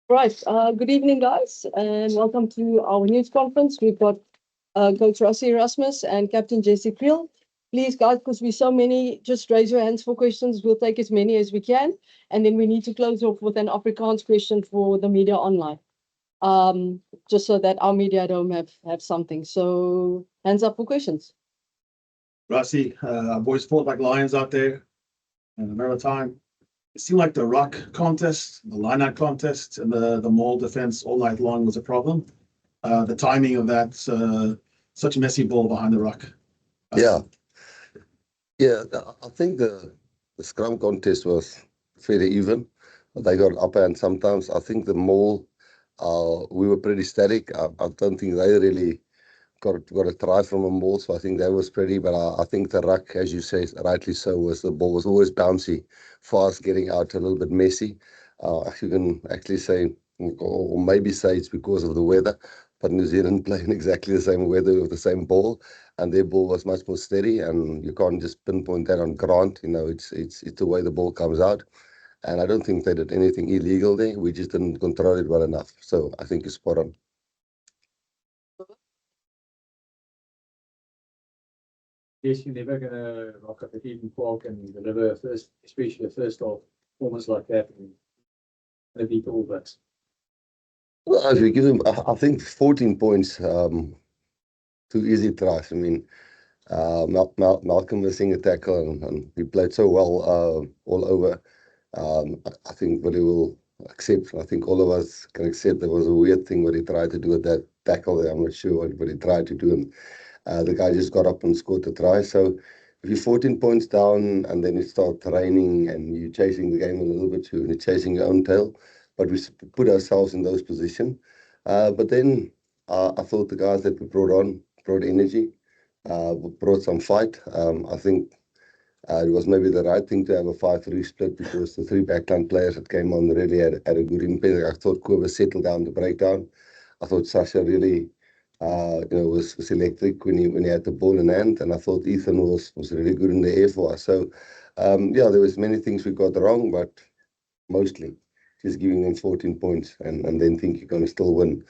Right. Good evening, guys, and welcome to our news conference. We've got Coach Rassie Erasmus and Captain Jesse Kriel. Please, guys, because we're so many, just raise your hands for questions. We'll take as many as we can, and then we need to close off with an Afrikaans question for the media online, just so that our media at home have something. So, hands up for questions. Rassie, our boys fought like lions out there in the maritime. It seemed like the ruck contest, the lineout contest, and the maul defense all night long was a problem. The timing of that, such a messy ball behind the ruck. Yeah, I think the scrum contest was fairly even. They got upper hand sometimes. I think the maul, we were pretty static. I don't think they really got a try from a maul, so I think that was pretty. But I think the ruck, as you say, rightly so, was the ball was always bouncy, fast, getting out, a little bit messy. You can actually say, or maybe say it's because of the weather, but New Zealand play in exactly the same weather with the same ball, and their ball was much more steady, and you can't just pinpoint that on Grant. It's the way the ball comes out. And I don't think they did anything illegal there. We just didn't control it well enough. So I think it's spot on. Yes, you're never going to rock up at Eden Park and deliver first, especially the first half, almost like that, and beat all that. Well, if you give them, I think 14 points, too easy tries. I mean, Malcolm was seeing a tackle and he played so well all over. I think what he will accept, I think all of us can accept there was a weird thing what he tried to do with that tackle there. I'm not sure what he tried to do. And the guy just got up and scored the try. So if you're 14 points down and then you start training and you're chasing the game a little bit too, and you're chasing your own tail, but we put ourselves in those positions. But then I thought the guys that we brought energy, brought some fight. I think it was maybe the right thing to have a 5-3 split because the three backline players that came on really had a good impact. I thought Kobus settled down the breakdown. I thought Sasha really was electric when he had the ball in hand, and I thought Ethan was really good in the air for us. So there was many things we got wrong, but mostly just giving them 14 points and then think you're going to still win.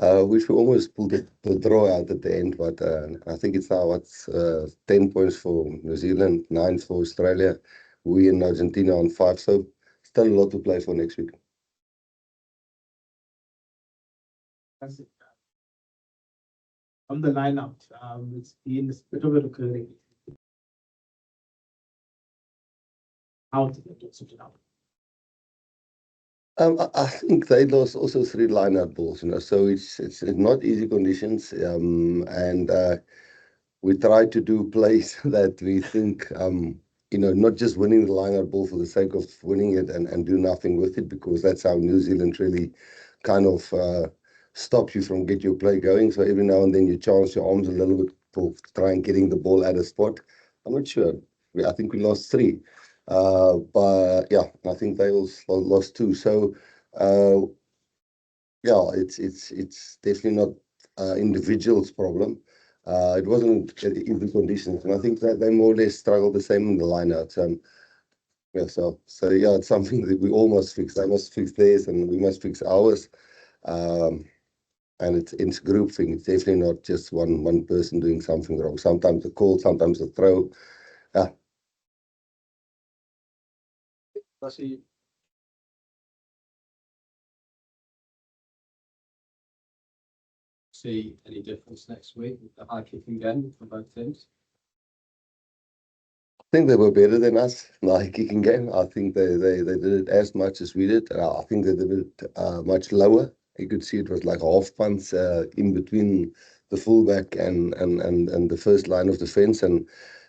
Which we almost pulled the draw out at the end, but I think it's now 10 points for New Zealand, 9 for Australia, we in Argentina on 5, so still a lot to play for next week. That's it. On the lineup, it's been a bit of a recurring. How to get it sorted out? I think they lost also 3 line-out balls, so it's not easy conditions, and we try to do plays that we think, not just winning the line-out ball for the sake of winning it and do nothing with it, because that's how New Zealand really kind of stops you from get your play going. So every now and then you chance your arms a little bit for trying getting the ball at a spot. I'm not sure. I think we lost 3. But yeah, I think they also lost 2. So it's definitely not individual's problem. It wasn't in the conditions, and I think that they more or less struggled the same in the lineouts. So it's something that we all must fix. They must fix theirs, and we must fix ours. And it's a group thing. It's definitely not just one person doing something wrong. Sometimes the call, sometimes the throw. Rassie, see any difference next week with the high kicking game for both teams? I think they were better than us in the high kicking game. I think they did it as much as we did. I think they did it much lower. You could see it was like half punts in between the fullback and the first line of defense, and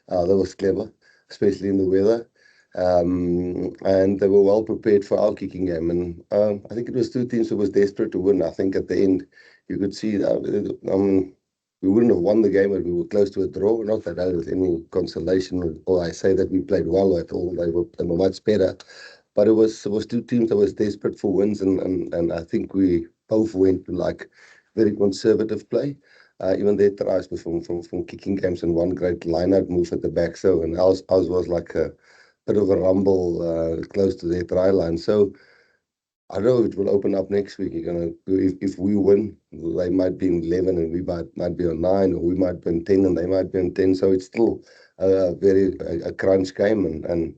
that was clever, especially in the weather. And they were well prepared for our kicking game. And I think it was 2 teams who was desperate to win. I think at the end you could see we wouldn't have won the game if we were close to a draw. Not that that was any consolation, or I say that we played well at all. They were much better. But it was 2 teams that was desperate for wins, and I think we both went to like very conservative play. Even their tries were from kicking games and one great line-out move at the back. So, and ours was like a bit of a rumble close to their try line. So I don't know if it will open up next week. You're gonna if we win, they might be in 11 and we might be on 9, or we might be on 10 and they might be on 10. So it's still a crunch game and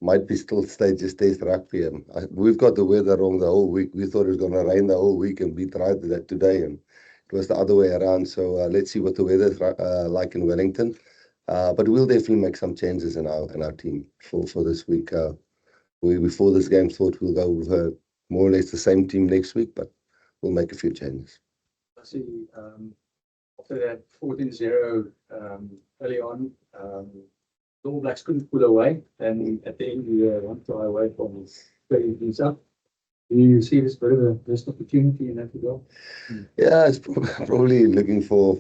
might be still stages test rugby. And we've got the weather wrong the whole week. We thought it was going to rain the whole week and we tried that today, and it was the other way around. So let's see what the weather is like in Wellington. But we'll definitely make some changes in our team for this week. We before this game thought we'll go with more or less the same team next week, but we'll make a few changes. I see. After that 14-0 early on, the All Blacks couldn't pull away, and at the end we were 1 try away from spreading things up. Do you see this bit of a missed opportunity in that regard? Yeah, it's probably looking for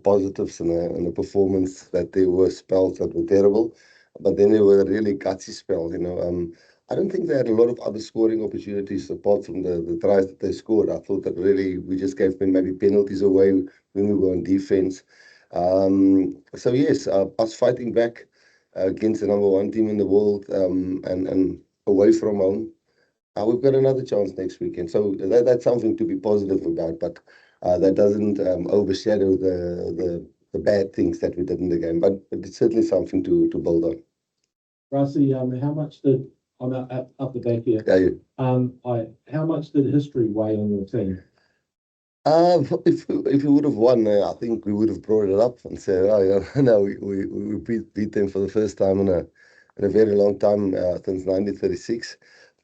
positives in a performance that there were spells that were terrible, but then there were really gutsy spells. I don't think they had a lot of other scoring opportunities apart from the tries that they scored. I thought that really we just gave them maybe penalties away when we were on defense. So yes, us fighting back against the #1 team in the world and away from home. We've got another chance next weekend, so that's something to be positive about. But that doesn't overshadow the bad things that we did in the game. But it's certainly something to build on. Rassie, how much did I'm up the back here? Yeah, How much did history weigh on your team? if we would have won, I think we would have brought it up and said, "Oh, yeah, no, we beat them for the first time in a very long time since 1936."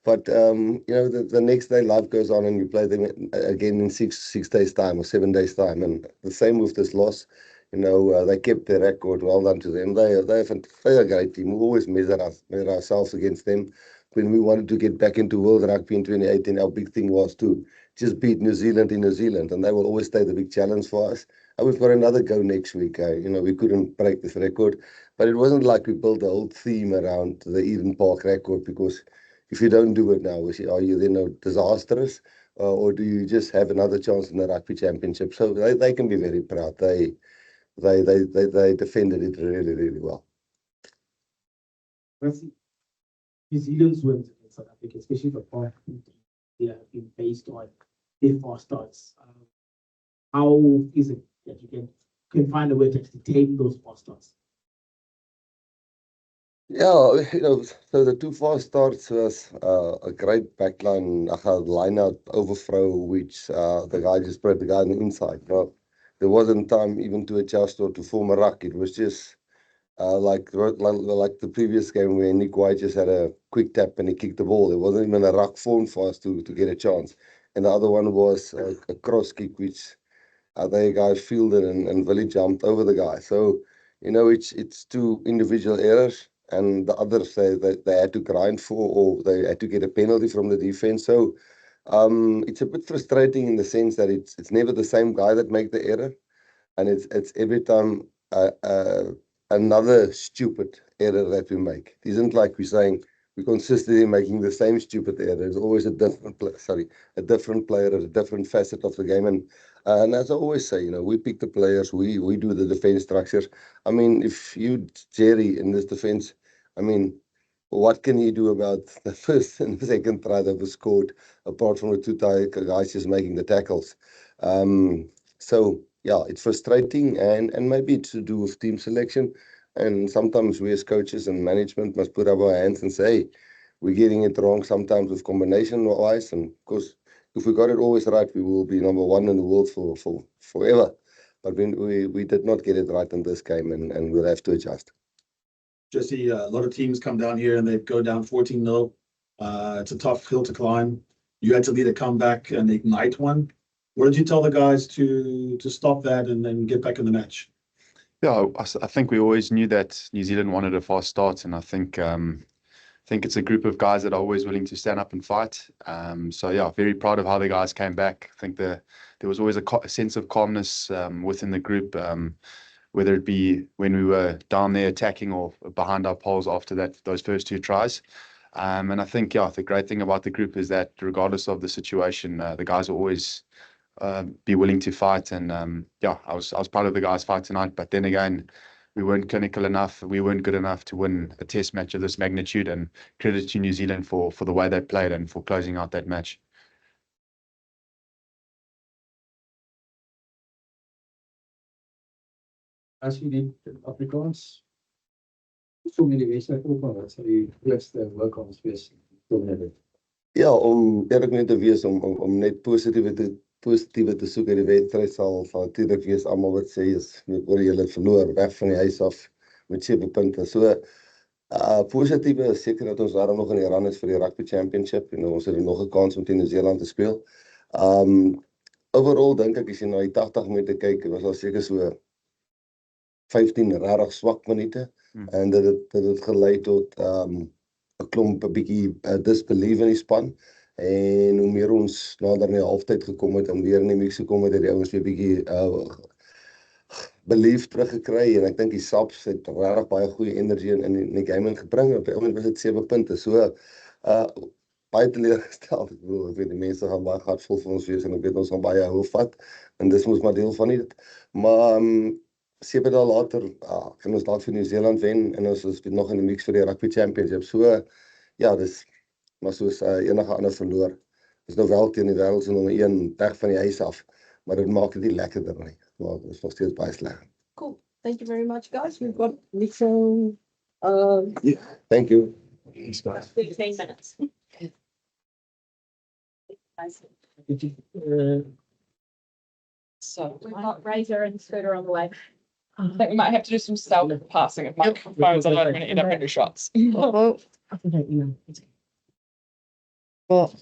But the next day life goes on, and you play them again in six days' time or 7 days' time, and the same with this loss. They kept their record. Well done to them. They're a great team. We always measure ourselves against them. When we wanted to get back into World Rugby in 2018, our big thing was to just beat New Zealand in New Zealand, and they will always stay the big challenge for us. And we've got another go next week. We couldn't break this record, but it wasn't like we built a whole theme around the Eden Park record, because if you don't do it now, are you then disastrous, or do you just have another chance in the rugby championship? So they can be very proud. They defended it really, really well. New Zealand's wins in South Africa, especially the part have been based on their fast starts. How is it that you can find a way to actually tame those fast starts? Yeah, so the 2 fast starts was a great backline Lineout overthrow, which the guy just spread the guy on the inside. Now, there wasn't time even to adjust or to form a ruck. It was just like the previous game where Nick White just had a quick tap and he kicked the ball. There wasn't even a ruck formed for us to get a chance. And the other one was a cross kick, which the guy fielded and Willie jumped over the guy. So, it's 2 individual errors, and the others they had to grind for, or they had to get a penalty from the defense. So it's a bit frustrating in the sense that it's never the same guy that make the error, and it's every time another stupid error that we make. It isn't like we're saying we're consistently making the same stupid error. There's always a different player at a different facet of the game. And as I always say, we pick the players, we do the defense structures. I mean, if you, Jerry, in this defense, what can you do about the first and the second try that was scored, apart from the 2 guys just making the tackles? So, yeah, it's frustrating, and maybe it's to do with team selection. And sometimes we as coaches and management must put up our hands and say, hey, we're getting it wrong sometimes with combination-wise. And of course, if we got it always right, we will be #1 in the world for forever. But we did not get it right in this game, and we'll have to adjust. Jesse, a lot of teams come down here and they go down 14-0. It's a tough hill to climb. You had to lead a comeback and ignite one. What did you tell the guys to stop that and then get back in the match? Yeah, I think we always knew that New Zealand wanted a fast start, and I think it's a group of guys that are always willing to stand up and fight. So yeah, very proud of how the guys came back. I think there was always a sense of calmness within the group, whether it be when we were down there attacking or behind our poles after those first 2 tries. And I think, yeah, the great thing about the group is that regardless of the situation, the guys will always be willing to fight. And yeah, I was proud of the guys' fight tonight. But then again, we weren't clinical enough. We weren't good enough to win a test match of this magnitude, and credit to New Zealand for the way they played and for closing out that match. As je die Afrikaans so many wedstryde ook al wat sy die grootste work-ons wees doen. Ja, om eerlik net te wees, om net positiewe te soek uit die wedstryd sal natuurlik wees almal wat sê is oor julle verloor weg van die huis af met 7 punte. So positiewe is seker dat ons daar nog in die run is vir die Rugby Championship en ons het nog 'n kans om teen New Zealand te speel. Overall dink ek as jy na die 80 minute kyk, was daar seker so 15 regtig swak minute en dit het gelei tot 'n klomp 'n bietjie disbelief in die span. En hoe meer ons nader aan die halftyd gekom het om weer in die mix gekom het die ouens weer bietjie belief teruggekry en ek dink die Saps het regtig baie goeie energie in die game ingebring. Op die oomblik was dit 7 punte. So baie teleurgesteld. Ek bedoel, ek weet die mense gaan baie hartvol vir ons wees en ek weet ons gaan baie hou vat en dis mos maar deel van dit. Maar 7 dae later kan ons dalk vir New Zealand wen en ons is nog in die mix vir die Rugby Championship. So ja, dis maar soos enige ander verloor. Is nou wel teen die wêreld se nommer 1 weg van die huis af, maar dit maak dit nie lekkerder nie. Maar dit is nog steeds baie sleg. Cool. Thank you very much, guys. We've got Nico. Thank you. Thanks, guys. 15 minutes. So We've got Razor and Scooter on the way. I think we might have to do some stealth passing of microphones. I don't want to end up in shots. Oh, I think I emailed. well,